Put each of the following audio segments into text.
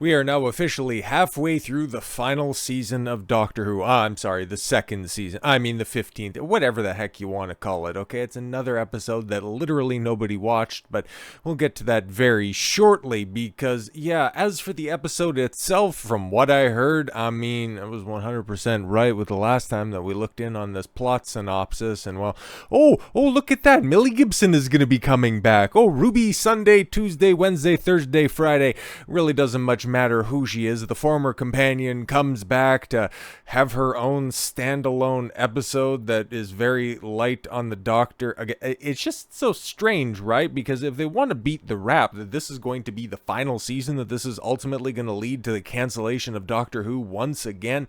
We are now officially halfway through the final season of Doctor Who. I'm sorry, the second season. I mean the 15th, whatever the heck you want to call it, okay? It's another episode that literally nobody watched, but we'll get to that very shortly because, yeah, as for the episode itself, from what I heard, I mean, I was 100% right with the last time that we looked in on this plot synopsis, and well, oh, look at that. Millie Gibson is going to be coming back. Oh, Ruby Sunday, Tuesday, Wednesday, Thursday, Friday. Really doesn't much matter who she is. The former companion comes back to have her own standalone episode that is very light on the Doctor. Again, it's just so strange, right? Because if they want to beat the rap that this is going to be the final season, that this is ultimately going to lead to the cancellation of Doctor Who once again,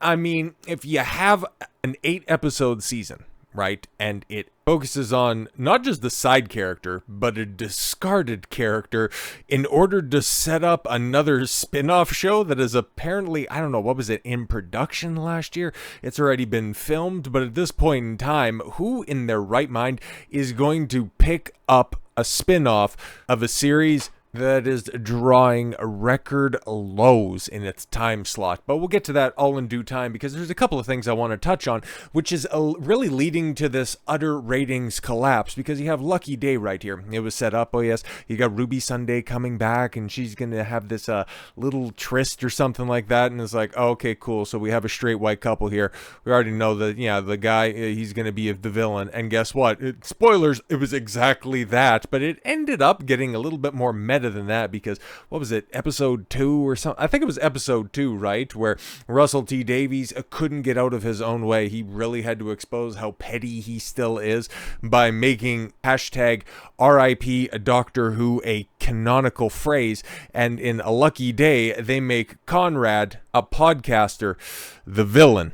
I mean, if you have an 8-episode season, right, and it focuses on not just the side character, but a discarded character in order to set up another spin-off show that is apparently, I don't know, what was it, in production last year? It's already been filmed, but at this point in time, who in their right mind is going to pick up a spin-off of a series that is drawing record lows in its time slot? But we'll get to that all in due time, because there's a couple of things I want to touch on, which is really leading to this utter ratings collapse, because you have Lucky Day right here. It was set up, oh yes, you got Ruby Sunday coming back, and she's going to have this little tryst or something like that, and it's like, oh, okay, cool, so we have a straight white couple here. We already know that, yeah, the guy, he's going to be the villain, and guess what? Spoilers, it was exactly that, but it ended up getting a little bit more meta than that, because what was it, episode 2 or something? I think it was episode 2, right, where Russell T Davies couldn't get out of his own way. He really had to expose how petty he still is by making hashtag RIP Doctor Who a canonical phrase, and in A Lucky Day they make Conrad, a podcaster, the villain.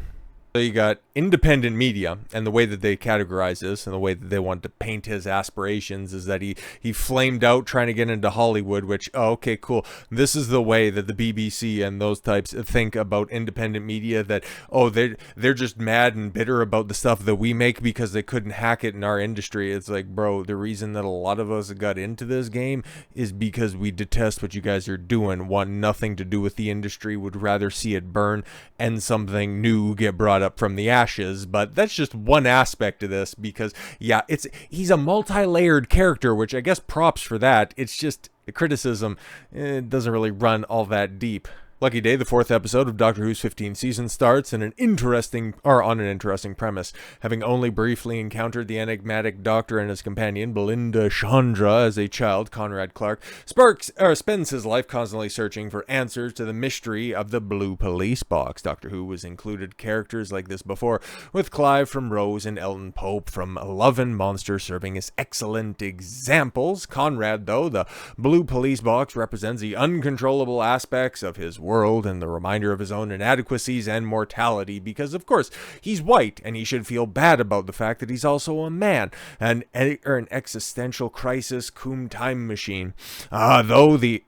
So you got independent media, and the way that they categorize this and the way that they want to paint his aspirations is that he flamed out trying to get into Hollywood, which, oh, okay, cool. This is the way that the BBC and those types think about independent media, that, oh, they're just mad and bitter about the stuff that we make because they couldn't hack it in our industry. It's like, bro, the reason that a lot of us got into this game is because we detest what you guys are doing, want nothing to do with the industry, would rather see it burn and something new get brought up from the ashes. But that's just one aspect of this, because yeah, he's a multi-layered character, which I guess props for that. It's just the criticism, it doesn't really run all that deep. Lucky Day, the 4th episode of Doctor Who's 15th season, starts on an interesting premise. Having only briefly encountered the enigmatic Doctor and his companion, Belinda Chandra, as a child, Conrad Clark spends his life constantly searching for answers to the mystery of the Blue Police Box. Doctor Who has included characters like this before, with Clive from Rose and Elton Pope from Love and Monster serving as excellent examples. Conrad, though, the Blue Police Box represents the uncontrollable aspects of his world and the reminder of his own inadequacies and mortality, because of course he's white and he should feel bad about the fact that he's also a man, an existential crisis cum time machine. Though the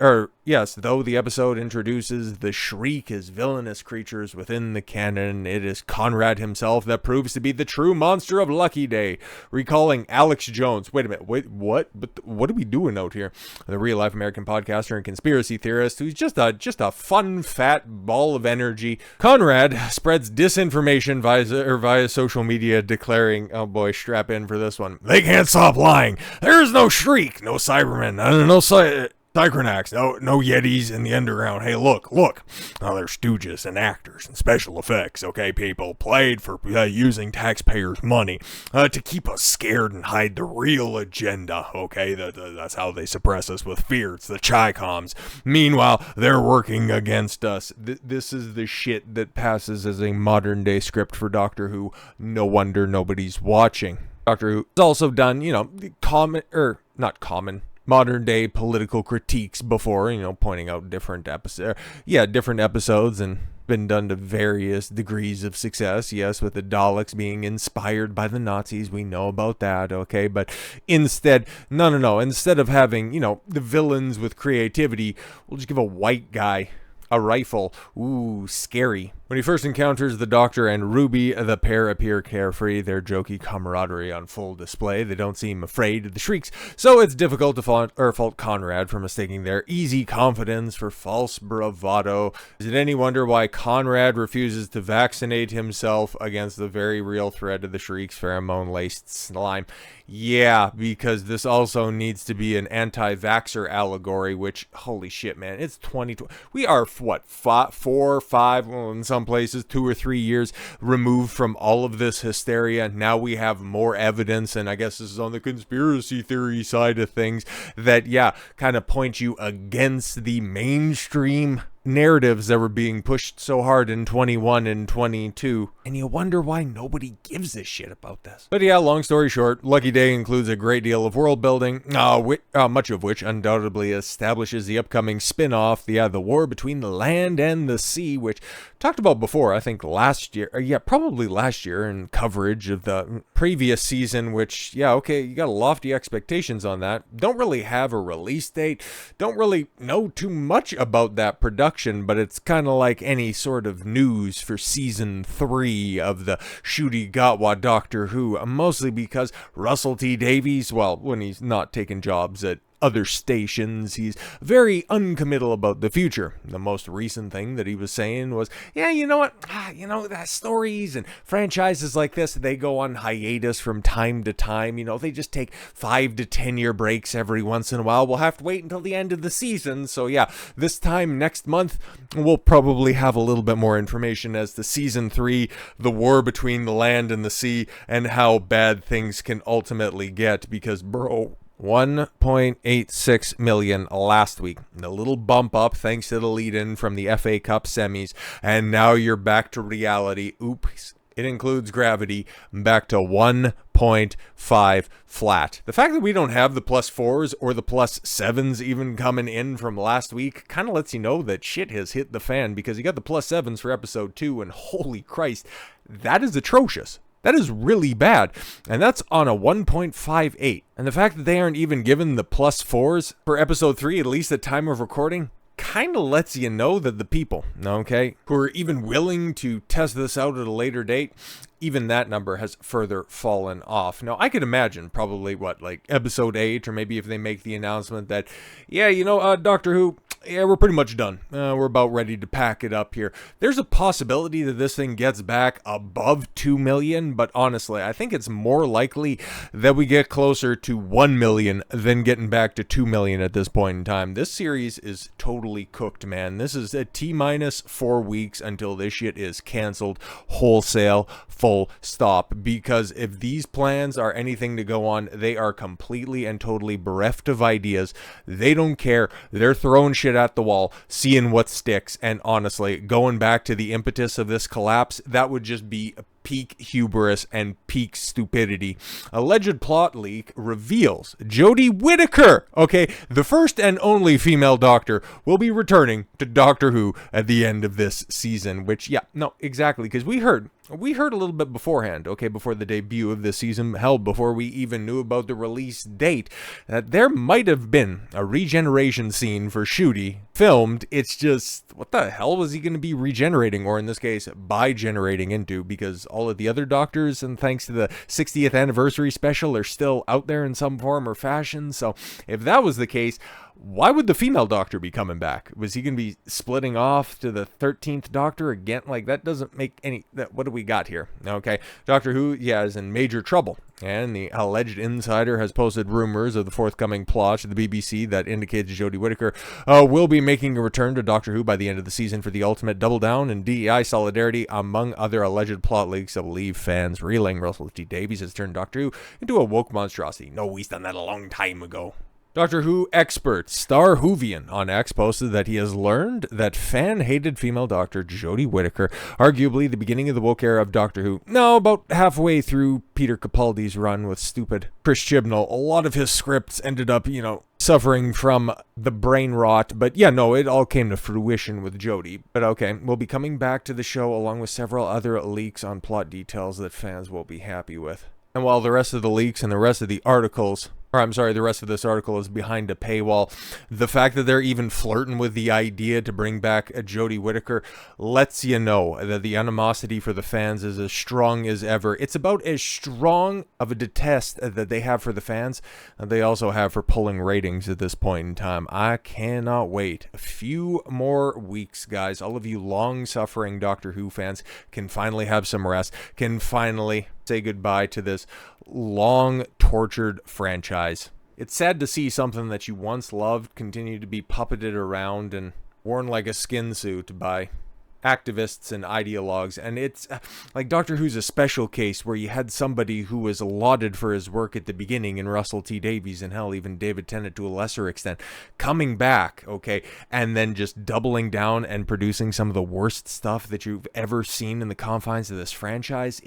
episode introduces the Shriek as villainous creatures within the canon, it is Conrad himself that proves to be the true monster of Lucky Day. Recalling Alex Jones, wait a minute, what? But what are we doing out here? The real-life American podcaster and conspiracy theorist who's just a fun, fat ball of energy. Conrad spreads disinformation via social media, declaring, oh boy, strap in for this one, they can't stop lying. There's no Shriek, no Cybermen, no Psychronax, no Yetis in the underground. Hey, look. Oh, they're stooges and actors and special effects, okay, people? Played for using taxpayers' money to keep us scared and hide the real agenda, okay? That's how they suppress us with fear. It's the Chi-Coms. Meanwhile, they're working against us. This is the shit that passes as a modern-day script for Doctor Who. No wonder nobody's watching. Doctor Who has also done, modern day political critiques before, pointing out different episodes, and been done to various degrees of success. Yes, with the Daleks being inspired by the Nazis, we know about that, okay? But instead, no. Instead of having, the villains with creativity, we'll just give a white guy a rifle. Ooh, scary. When he first encounters the Doctor and Ruby, the pair appear carefree, their jokey camaraderie on full display. They don't seem afraid of the shrieks, so it's difficult to fault Conrad for mistaking their easy confidence for false bravado. Is it any wonder why Conrad refuses to vaccinate himself against the very real threat of the shrieks' pheromone-laced slime? Yeah, because this also needs to be an anti-vaxxer allegory, which, holy shit, man, it's 2020. We are, what, 4, 5, well, in some places, 2 or 3 years removed from all of this hysteria. Now we have more evidence, and I guess this is on the conspiracy theory side of things, that, yeah, kind of point you against the mainstream narratives that were being pushed so hard in 21 and 22, and you wonder why nobody gives a shit about this. But yeah, long story short, Lucky Day includes a great deal of world building, much of which undoubtedly establishes the upcoming spin-off, the war between the land and the sea, which talked about before, I think last year, probably last year in coverage of the previous season, which, yeah, okay, you got lofty expectations on that. Don't really have a release date, don't really know too much about that production, but it's kind of like any sort of news for season 3 of the Ncuti Gatwa Doctor Who, mostly because Russell T Davies, well, when he's not taking jobs at other stations, he's very uncommittal about the future. The most recent thing that he was saying was, yeah, you know what, that stories and franchises like this, they go on hiatus from time to time. They just take 5 to 10 year breaks every once in a while. We'll have to wait until the end of the season. So yeah, this time next month, we'll probably have a little bit more information as to season 3, the war between the land and the sea, and how bad things can ultimately get, because, bro, 1.86 million last week. A little bump up thanks to the lead-in from the FA Cup semis, and now you're back to reality. Oops. It includes gravity, back to 1.5 flat. The fact that we don't have the +4s or the +7s even coming in from last week kind of lets you know that shit has hit the fan, because you got the +7s for episode 2, and holy Christ, that is atrocious. That is really bad, and that's on a 1.58. And the fact that they aren't even given the +4s for episode 3, at least at time of recording, kind of lets you know that the people, okay, who are even willing to test this out at a later date, even that number has further fallen off. Now, I could imagine probably, like episode 8, or maybe if they make the announcement that, yeah, Doctor Who, yeah, we're pretty much done. We're about ready to pack it up here. There's a possibility that this thing gets back above 2 million, but honestly, I think it's more likely that we get closer to 1 million than getting back to 2 million at this point in time. This series is totally cooked, man. This is a T-minus 4 weeks until this shit is canceled wholesale, full stop, because if these plans are anything to go on, they are completely and totally bereft of ideas. They don't care. They're throwing shit at the wall, seeing what sticks, and honestly, going back to the impetus of this collapse, that would just be peak hubris and peak stupidity. Alleged plot leak reveals Jodie Whittaker, okay, the first and only female Doctor, will be returning to Doctor Who at the end of this season, which, yeah, no, exactly, because we heard a little bit beforehand, okay, before the debut of this season, hell, before we even knew about the release date, that there might have been a regeneration scene for Ncuti filmed. It's just, what the hell was he going to be regenerating, or in this case, bi-generating into, because all of the other Doctors, and thanks to the 60th anniversary special, are still out there in some form or fashion. So if that was the case, why would the female Doctor be coming back? Was he going to be splitting off to the 13th Doctor again? Like, that doesn't make any... What do we got here? Okay, Doctor Who, yeah, is in major trouble. And the alleged insider has posted rumors of the forthcoming plot to the BBC that indicates Jodie Whittaker will be making a return to Doctor Who by the end of the season for the ultimate double down in DEI solidarity, among other alleged plot leaks that will leave fans reeling. Russell T Davies has turned Doctor Who into a woke monstrosity. No, he's done that a long time ago. Doctor Who expert Star Whovian on X posted that he has learned that fan-hated female Doctor Jodie Whittaker, arguably the beginning of the woke era of Doctor Who, about halfway through Peter Capaldi's run with stupid Chris Chibnall, a lot of his scripts ended up, suffering from the brain rot. But yeah, no, it all came to fruition with Jodie. But okay, we'll be coming back to the show along with several other leaks on plot details that fans will be happy with. And while the rest of the leaks and the rest of the articles or I'm sorry, the rest of this article is behind a paywall. The fact that they're even flirting with the idea to bring back a Jodie Whittaker lets you know that the animosity for the fans is as strong as ever. It's about as strong of a detest that they have for the fans that they also have for pulling ratings at this point in time. I cannot wait. A few more weeks, guys. All of you long-suffering Doctor Who fans can finally have some rest, can finally say goodbye to this long tortured franchise. It's sad to see something that you once loved continue to be puppeted around and worn like a skin suit by activists and ideologues. And it's like Doctor Who's a special case where you had somebody who was lauded for his work at the beginning in Russell T Davies, and hell, even David Tennant to a lesser extent, coming back, okay, and then just doubling down and producing some of the worst stuff that you've ever seen in the confines of this franchise.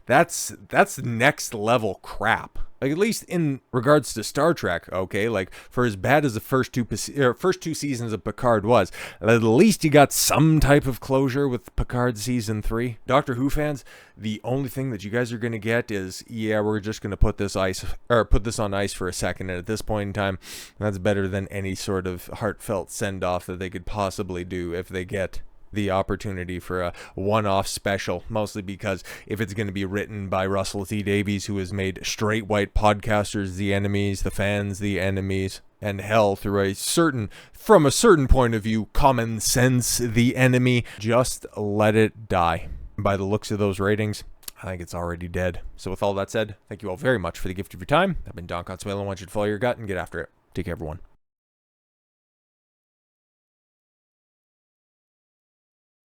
That's next level crap. Like, at least in regards to Star Trek, okay, like, for as bad as the first two seasons of Picard was, at least you got some type of closure with Picard season 3. Doctor Who fans, the only thing that you guys are going to get is, yeah, we're just going to put this on ice for a second, and at this point in time, that's better than any sort of heartfelt send-off that they could possibly do if they get the opportunity for a one-off special, mostly because if it's going to be written by Russell T Davies, who has made straight white podcasters the enemies, the fans the enemies, and hell, from a certain point of view, common sense the enemy, just let it die. By the looks of those ratings, I think it's already dead. So with all that said, thank you all very much for the gift of your time. I've been Don Consuelo. I want you to follow your gut and get after it. Take care, everyone.